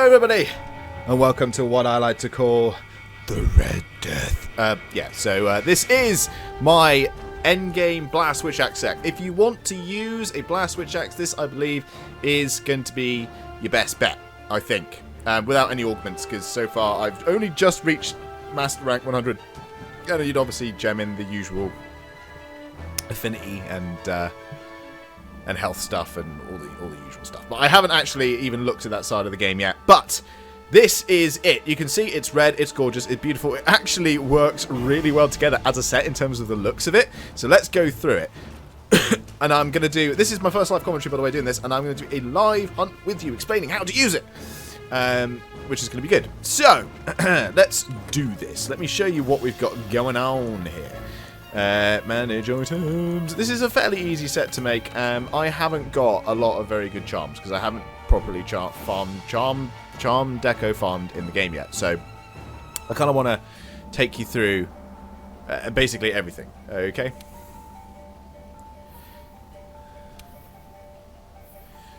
everybody, and welcome to what I like to call the Red Death. This is my endgame blast switch axe set. If you want to use a blast switch axe, this I believe is going to be your best bet, I think, without any augments, because so far I've only just reached master rank 100, and you'd obviously gem in the usual affinity and health stuff and all the usual stuff. But I haven't actually even looked at that side of the game yet. But this is it. You can see it's red, it's gorgeous, it's beautiful. It actually works really well together as a set in terms of the looks of it. So let's go through it. And I'm going to do... This is my first live commentary, by the way, doing this. And I'm going to do a live hunt with you, explaining how to use it. Which is going to be good. So, let's do this. Let me show you what we've got going on here. Manage items. This is a fairly easy set to make. I haven't got a lot of very good charms because I haven't properly charm deco farmed in the game yet. So I kind of want to take you through basically everything. Okay.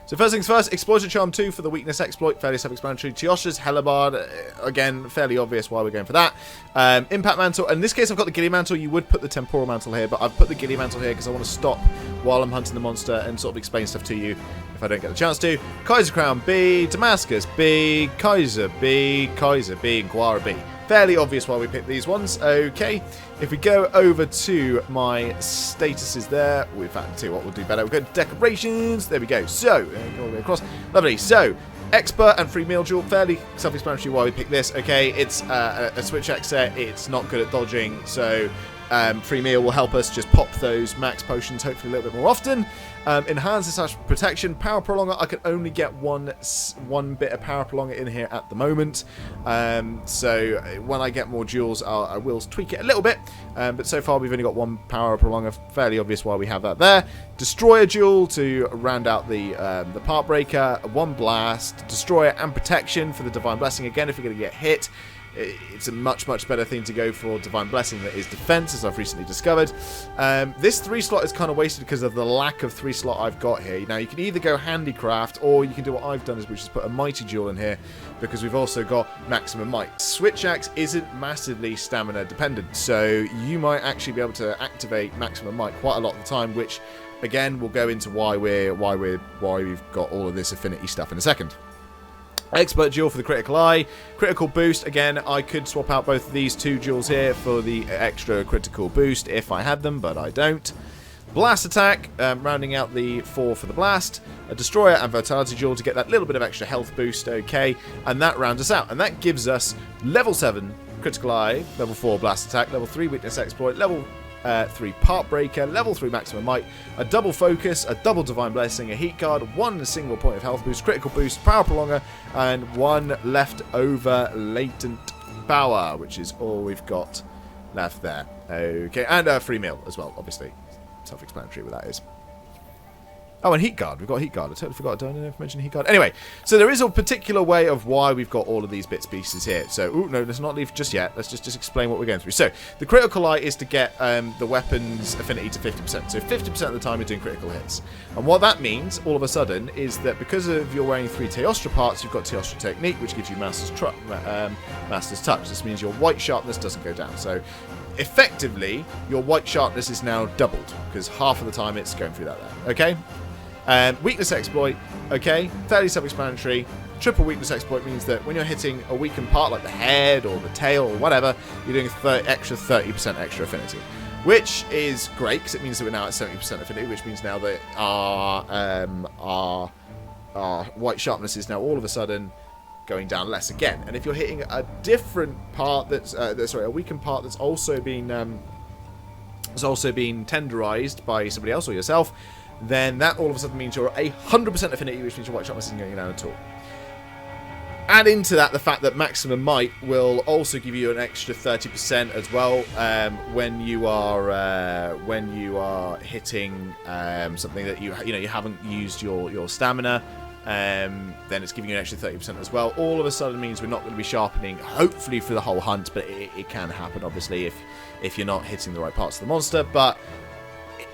So first things first, Exploiter Charm 2 for the weakness exploit, fairly self-explanatory. Teostra's Hellebarde, again, fairly obvious why we're going for that. Impact Mantle, in this case I've got the Gilly Mantle, you would put the Temporal Mantle here, but I've put the Gilly Mantle here because I want to stop while I'm hunting the monster and sort of explain stuff to you if I don't get the chance to. Kaiser Crown B, Damascus B, Kaiser B, and Guara B. Fairly obvious why we picked these ones. Okay, if we go over to my statuses there, in fact, tell you what, we'll do better. We'll go to decorations. There we go. So, go all the way across. Lovely. So, Expert and Free Meal Jewel. Fairly self-explanatory why we picked this. Okay, it's a switch axe set. It's not good at dodging, so Free Meal will help us just pop those max potions hopefully a little bit more often. Enhances protection. Power Prolonger, I can only get one bit of Power Prolonger in here at the moment. So when I get more jewels, I will tweak it a little bit. But so far we've only got one Power Prolonger. Fairly obvious why we have that there. Destroyer Jewel to round out the Part Breaker. One Blast. Destroyer and Protection for the Divine Blessing. Again, if you're going to get hit, it's a much better thing to go for Divine Blessing than it is Defense, as I've recently discovered. This 3-slot is kind of wasted because of the lack of 3-slot I've got here. Now, you can either go Handicraft, or you can do what I've done, which is put a Mighty Jewel in here, because we've also got Maximum Might. Switch Axe isn't massively stamina dependent, so you might actually be able to activate Maximum Might quite a lot of the time, which, again, we'll go into why we've got all of this affinity stuff in a second. Expert Jewel for the Critical Eye. Critical Boost, again, I could swap out both of these two jewels here for the extra critical boost if I had them, but I don't. Blast Attack, rounding out the 4 for the Blast. A Destroyer and Vitality Jewel to get that little bit of extra health boost, okay. And that rounds us out. And that gives us level 7 Critical Eye, level 4 Blast Attack, level 3 Weakness Exploit, level 3 Part Breaker, level 3 Maximum Might, a double Focus, a double Divine Blessing, a Heat Guard, one single point of health boost, critical boost, Power Prolonger, and one leftover Latent Power, which is all we've got left there. Okay, and a Free Meal as well, obviously. Self-explanatory what that is. Oh, and Heat Guard. We've got Heat Guard. I totally forgot. Don't know if I mentioned Heat Guard. Anyway, so there is a particular way of why we've got all of these bits pieces here. So, no, let's not leave just yet. Let's just explain what we're going through. So, the Critical Eye is to get the weapon's affinity to 50%. So, 50% of the time you're doing critical hits. And what that means, all of a sudden, is that because of you're wearing 3 Teostra parts, you've got Teostra Technique, which gives you Master's Touch. This means your white sharpness doesn't go down. So, effectively, your white sharpness is now doubled, because half of the time it's going through that there. Okay? Weakness Exploit, okay, fairly self-explanatory. Triple Weakness Exploit means that when you're hitting a weakened part like the head or the tail or whatever, you're doing extra 30% extra affinity, which is great because it means that we're now at 70% affinity, which means now that our white sharpness is now all of a sudden going down less again. And if you're hitting a different part that's a weakened part that's also been tenderized by somebody else or yourself, then that all of a sudden means you're 100% affinity, which means your white sharpness isn't going down at all. Add into that the fact that Maximum Might will also give you an extra 30% as well when you are hitting something that you haven't used your stamina. Then it's giving you an extra 30% as well. All of a sudden means we're not going to be sharpening, hopefully, for the whole hunt, but it can happen, obviously, if you're not hitting the right parts of the monster. But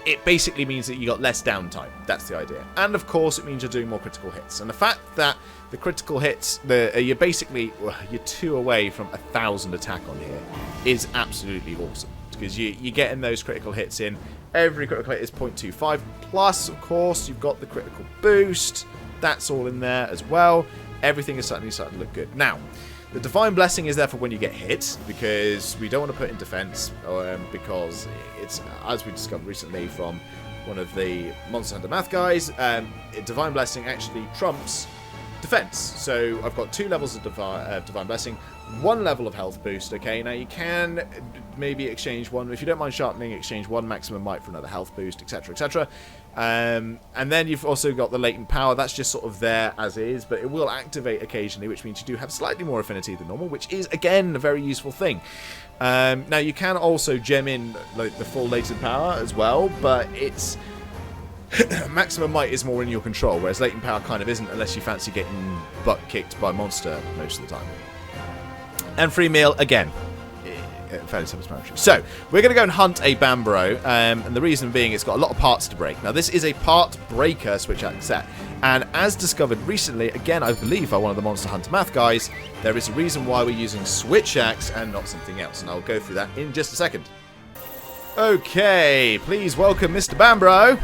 it basically means that you got less downtime. That's the idea. And of course, it means you're doing more critical hits. And the fact that the critical hits, you're basically you're 2 away from 1,000 attack on here, is absolutely awesome. Because you're getting those critical hits in. Every critical hit is 0.25. Plus, of course, you've got the critical boost. That's all in there as well. Everything is starting to look good. Now, the Divine Blessing is there for when you get hit, because we don't want to put in defense, because it's, as we discovered recently from one of the Monster Hunter Math guys, Divine Blessing actually trumps defense. So I've got 2 levels of Divine Blessing, 1 level of health boost. Okay, now you can maybe exchange one, if you don't mind sharpening, exchange 1 maximum might for another health boost, etc, etc. And then you've also got the latent power. That's just sort of there as is, but it will activate occasionally, which means you do have slightly more affinity than normal, which is again a very useful thing. Now you can also gem in like the full latent power as well, but it's maximum might is more in your control, whereas latent power kind of isn't, unless you fancy getting butt kicked by monster most of the time. And free meal again, fairly self-explanatory. So we're going to go and hunt a Bambro, and the reason being it's got a lot of parts to break. Now this is a part breaker switch axe set, and as discovered recently, again I believe by one of the Monster Hunter Math guys, there is a reason why we're using switch axe and not something else, and I'll go through that in just a second. Okay, please welcome Mr. Bambro.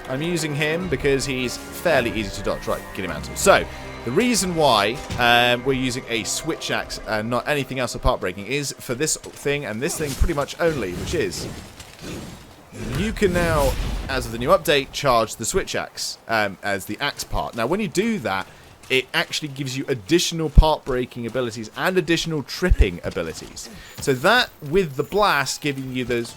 I'm using him because he's fairly easy to dodge. Right, get him out. So the reason why we're using a switch axe and not anything else apart breaking is for this thing and this thing pretty much only, which is you can now, as of the new update, charge the switch axe as the axe part. Now when you do that, it actually gives you additional part breaking abilities and additional tripping abilities. So that with the blast giving you those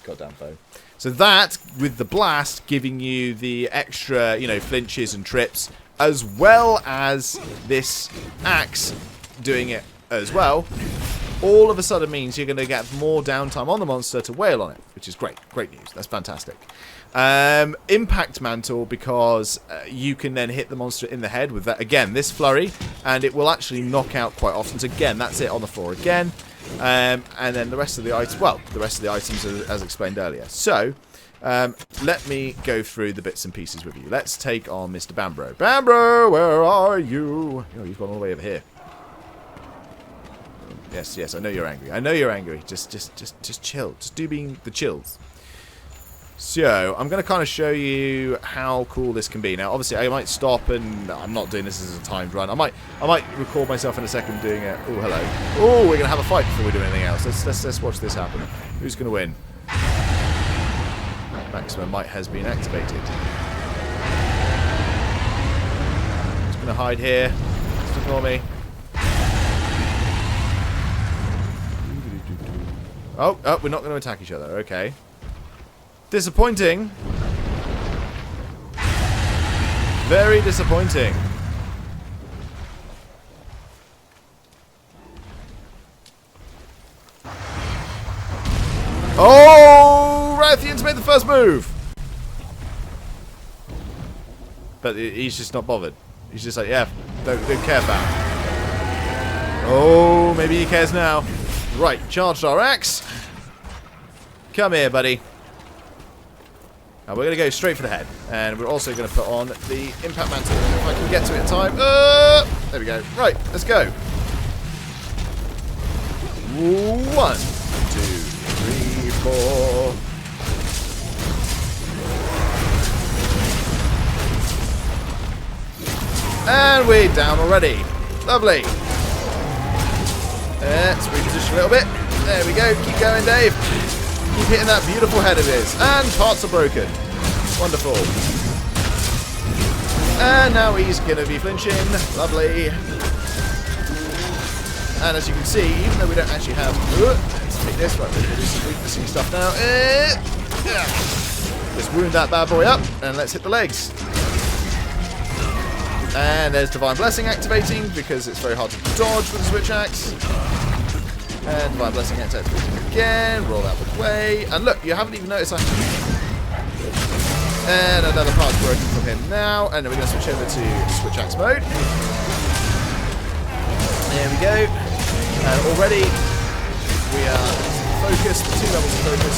goddamn phone. So that with the blast giving you the extra, you know, flinches and trips, as well as this axe doing it as well, all of a sudden means you're going to get more downtime on the monster to wail on it, which is great. Great news. That's fantastic. Impact Mantle, because you can then hit the monster in the head with that, again, this flurry, and it will actually knock out quite often. So again, that's it on the floor again. And then the rest of the items, well, the rest of the items as explained earlier. So let me go through the bits and pieces with you. Let's take on Mr. Bambro. Bambro, where are you? Oh, you've gone all the way over here. Yes, yes, I know you're angry. I know you're angry. Just chill. Just do being the chills. So, I'm going to kind of show you how cool this can be. Now, obviously, I might stop, and I'm not doing this as a timed run. I might record myself in a second doing it. Oh, hello. Oh, we're going to have a fight before we do anything else. Let's watch this happen. Who's going to win? Maximum might has been activated. Just going to hide here. Just ignore me. Oh, we're not going to attack each other. Okay. Disappointing. Very disappointing. Oh! Rathian's made the first move! But he's just not bothered. He's just like, yeah, don't care about it. Oh, maybe he cares now. Right, charged our axe. Come here, buddy. Now we're going to go straight for the head. And we're also going to put on the Impact Mantle. If I can get to it in time. There we go. Right, let's go. 1, 2, 3, 4. And we're down already. Lovely. Let's reposition a little bit. There we go. Keep going, Dave. Keep hitting that beautiful head of his. And parts are broken. Wonderful. And now he's going to be flinching. Lovely. And as you can see, even though we don't actually have... let's take this. Right, we're going to do some weaknessing stuff now. Just wound that bad boy up. And let's hit the legs. And there's Divine Blessing activating, because it's very hard to dodge with the switch axe. And Divine Blessing activating again. Roll out the way. And look, you haven't even noticed I... And another part's broken from him now. And then we're going to switch over to switch axe mode. There we go. And already we are focused, 2 levels of focus.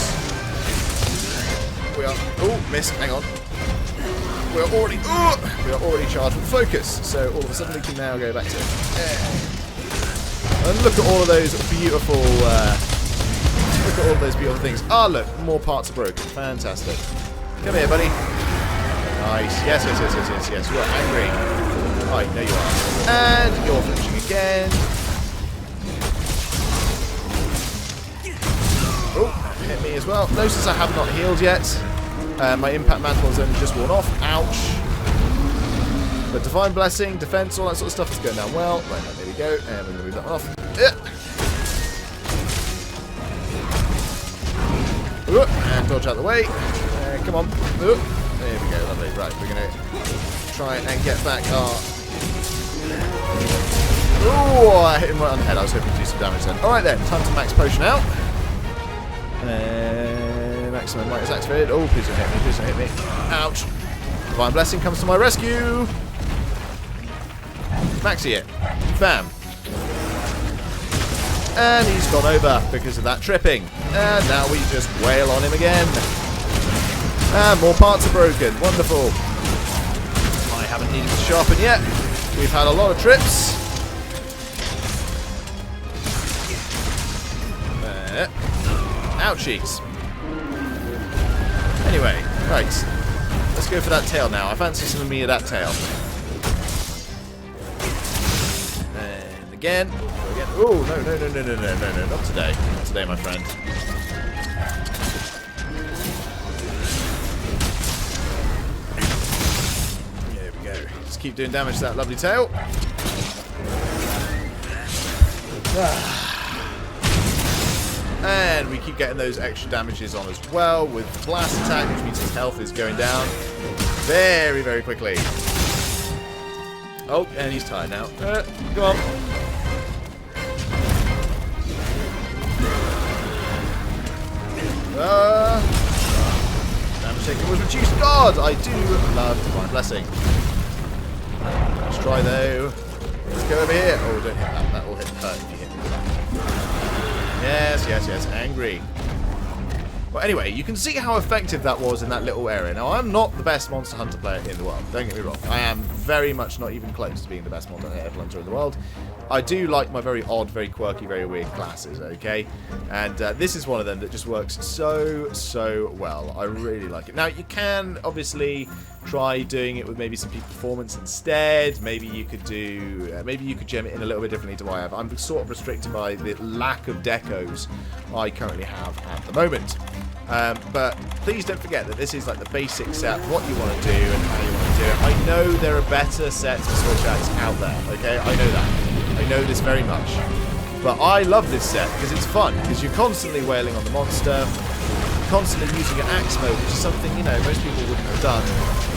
We are... Oh, missed. Hang on. We are already charged with focus. So all of a sudden we can now go back to... And look at all of those beautiful... look at all of those beautiful things. Ah, look. More parts are broken. Fantastic. Come here, buddy. Nice. Yes. You are angry. Right, there you are. And you're flinching again. Oh, that hit me as well. Notice I have not healed yet. My impact mantle has only just worn off. Ouch. But divine blessing, defense, all that sort of stuff is going down well. Right, there we go. And we're going to move that one off. And dodge out the way. Come on. There we go. Lovely. Right, we're going to try and get back our... Oh, I hit him right on the head. I was hoping to do some damage then. Alright then, time to max potion out. Maximum might is activated. Oh, please don't hit me. Please don't hit me. Ouch. Divine blessing comes to my rescue. Maxi it. Bam. And he's gone over because of that tripping. And now we just wail on him again. And more parts are broken. Wonderful. I haven't needed to sharpen yet. We've had a lot of trips. Ouchies. Anyway, right. Let's go for that tail now. I fancy some of me of that tail. And again. Oh, no. Not today. Not today, my friend. There we go. Just keep doing damage to that lovely tail. And we keep getting those extra damages on as well with the blast attack, which means his health is going down very, very quickly. Oh, and he's tired now. Come on. Damage taken was reduced. God, I do love Divine Blessing. Let's try though. Let's go over here. Oh, don't hit that. That will hurt if you hit me with that. Yes. Angry. Well, anyway, you can see how effective that was in that little area. Now, I'm not the best Monster Hunter player in the world. Don't get me wrong. I am very much not even close to being the best Monster Hunter in the world. I do like my very odd, very quirky, very weird classes, okay? And this is one of them that just works so well. I really like it. Now, you can obviously try doing it with maybe some peak performance instead. Maybe you could do, maybe you could gem it in a little bit differently to what I have. I'm sort of restricted by the lack of decos I currently have at the moment. But please don't forget that this is like the basic set, what you want to do and how you want to do it. I know there are better sets for sword attacks out there, okay? I know that. I know this very much. But I love this set because it's fun, because you're constantly wailing on the monster, constantly using your axe mode, which is something, you know, most people wouldn't have done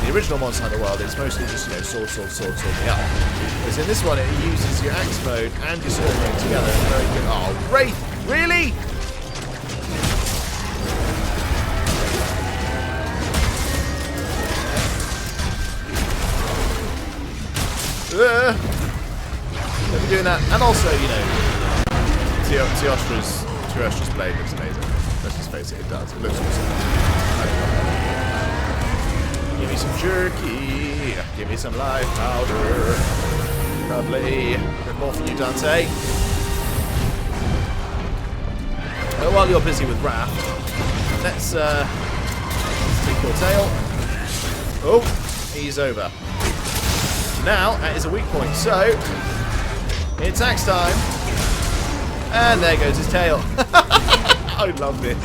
in the original Monster Hunter world. It's mostly just, you know, sword me up. Whereas in this one, it uses your axe mode and your sword mode together. It's very good. Oh, Wraith! Really? Let me doing that. And also, you know, Teostra's blade looks amazing. Let's just face it, it does. It looks awesome. Give me some jerky. Give me some life powder. Lovely. A bit more for you, Dante. While you're busy with Wrath, let's take your tail. Oh, he's over. Now, that is a weak point, so it's axe time. And there goes his tail. I love this.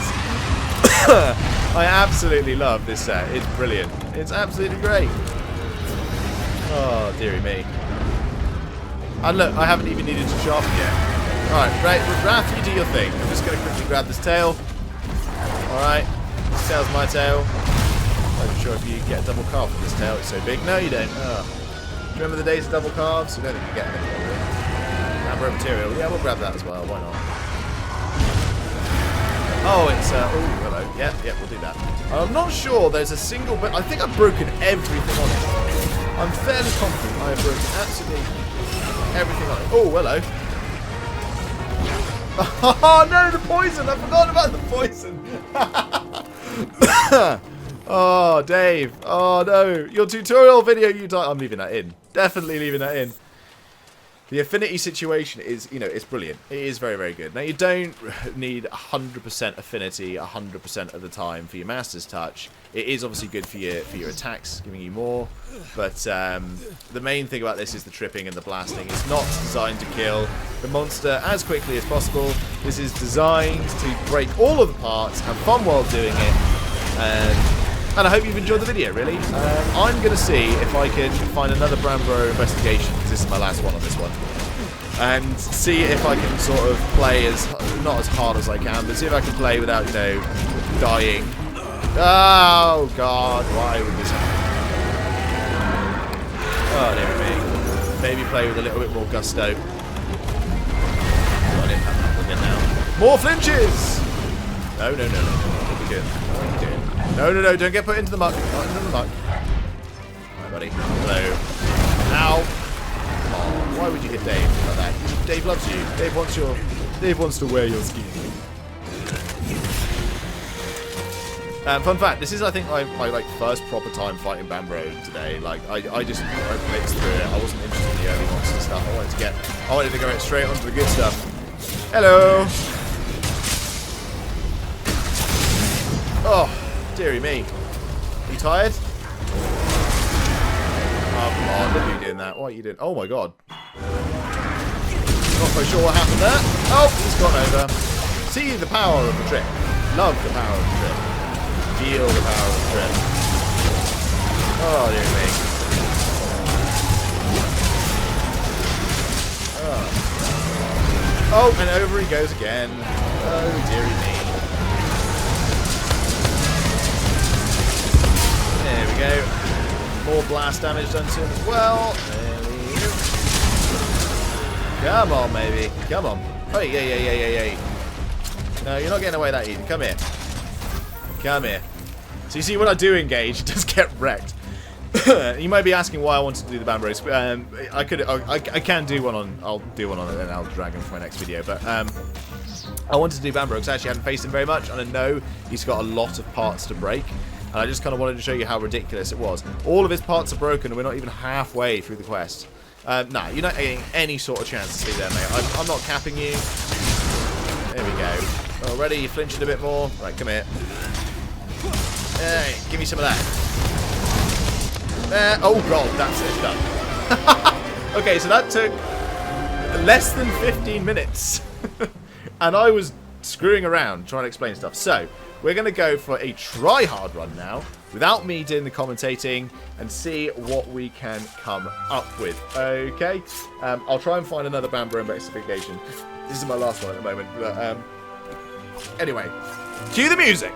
I absolutely love this set. It's brilliant. It's absolutely great. Oh, dearie me. And look, I haven't even needed to sharpen yet. Alright, right, Raph, you do your thing. I'm just going to quickly grab this tail. Alright, this tail's my tail. I'm not sure if you get a double carve with this tail. It's so big. No, you don't. Oh. Do you remember the days of double carves? You don't think you get them anymore. Amber material. Yeah, we'll grab that as well. Why not? Oh, it's oh, hello. Yeah, we'll do that. I'm not sure there's a single bit. I think I've broken everything on it. I'm fairly confident I have broken absolutely everything on it. Oh, hello. Oh no, the poison! I forgot about the poison. Oh, Dave. Oh, no. Your tutorial video you died. I'm leaving that in. Definitely leaving that in. The affinity situation is, you know, it's brilliant. It is very, very good. Now, you don't need 100% affinity 100% of the time for your Master's Touch. It is obviously good for your attacks, giving you more. But the main thing about this is the tripping and the blasting. It's not designed to kill the monster as quickly as possible. This is designed to break all of the parts, have fun while doing it. And I hope you've enjoyed the video, really. I'm going to see if I can find another Brambro investigation, because this is my last one on this one. And see if I can sort of play not as hard as I can, but see if I can play without, you know, dying. Oh, God, why would this happen? Oh, dear me. Maybe play with a little bit more gusto. God, I didn't have that again now. More flinches! No. What are we doing? What are we doing? No, don't get put into the muck. Not into the muck. Alright, buddy. Hello. Ow. Oh, why would you hit Dave like that? Dave loves you. Dave wants to wear your skin. Fun fact, this is, I think, my like first proper time fighting Bambro today. Like, I blitzed through it. I wasn't interested in the early monster stuff. I wanted to go straight onto the good stuff. Hello. Oh. Deary me. Are you tired? Oh, come on. Look at you doing that. What are you doing? Oh, my God. Not quite sure what happened there. Oh, he's gone over. See the power of the trick. Love the power of the trick. Feel the power of the trick. Oh, dear me. Oh, and over he goes again. Oh, dearie me. There we go. More blast damage done to him as well. There we go. Come on, baby. Come on. Oh, yeah. No, you're not getting away that easy. Come here. Come here. So you see, when I do engage, it does get wrecked. You might be asking why I wanted to do the Bambros. I can do one on. I'll do one on it, and I'll drag him for my next video. But I wanted to do Bambro because I actually hadn't faced him very much, and I know he's got a lot of parts to break. And I just kind of wanted to show you how ridiculous it was. All of his parts are broken, and we're not even halfway through the quest. Nah, you're not getting any sort of chance to see there, mate. I'm not capping you. There we go. Already, you flinched a bit more. Right, come here. Hey, give me some of that. Oh, God, that's it. Done. Okay, so that took less than 15 minutes. And I was screwing around trying to explain stuff. So, we're going to go for a try-hard run now, without me doing the commentating, and see what we can come up with. Okay? I'll try and find another Bambro investigation. This is my last one at the moment. But, anyway, cue the music!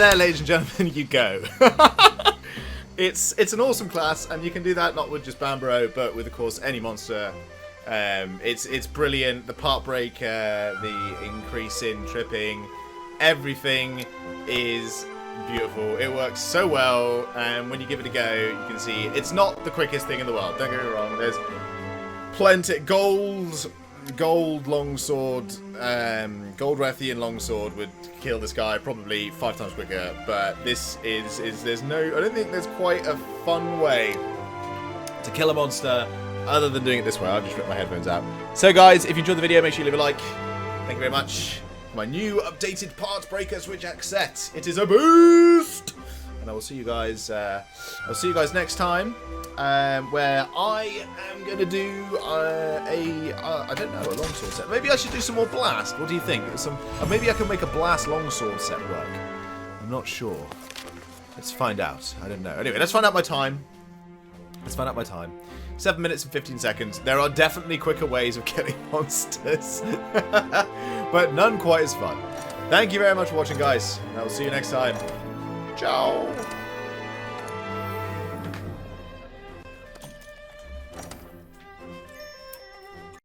there, ladies and gentlemen, you go. It's an awesome class, and you can do that not with just Bambro, but with, of course, any monster. It's brilliant. The part breaker, the increase in tripping, everything is beautiful. It works so well, and when you give it a go, you can see it's not the quickest thing in the world. Don't get me wrong. There's plenty gold longsword, gold Rathian longsword would kill this guy probably 5 times quicker. But this is there's no. I don't think there's quite a fun way to kill a monster other than doing it this way. I've just ripped my headphones out. So guys, if you enjoyed the video, make sure you leave a like. Thank you very much. My new updated part breaker switch axe set. It is a boost, and I will see you guys. I'll see you guys next time, where I am gonna do I don't know, a longsword set. Maybe I should do some more blast. What do you think? Maybe I can make a blast longsword set work. I'm not sure. Let's find out. I don't know. Anyway, let's find out my time. 7 minutes and 15 seconds. There are definitely quicker ways of killing monsters, but none quite as fun. Thank you very much for watching, guys. I will see you next time. Ciao.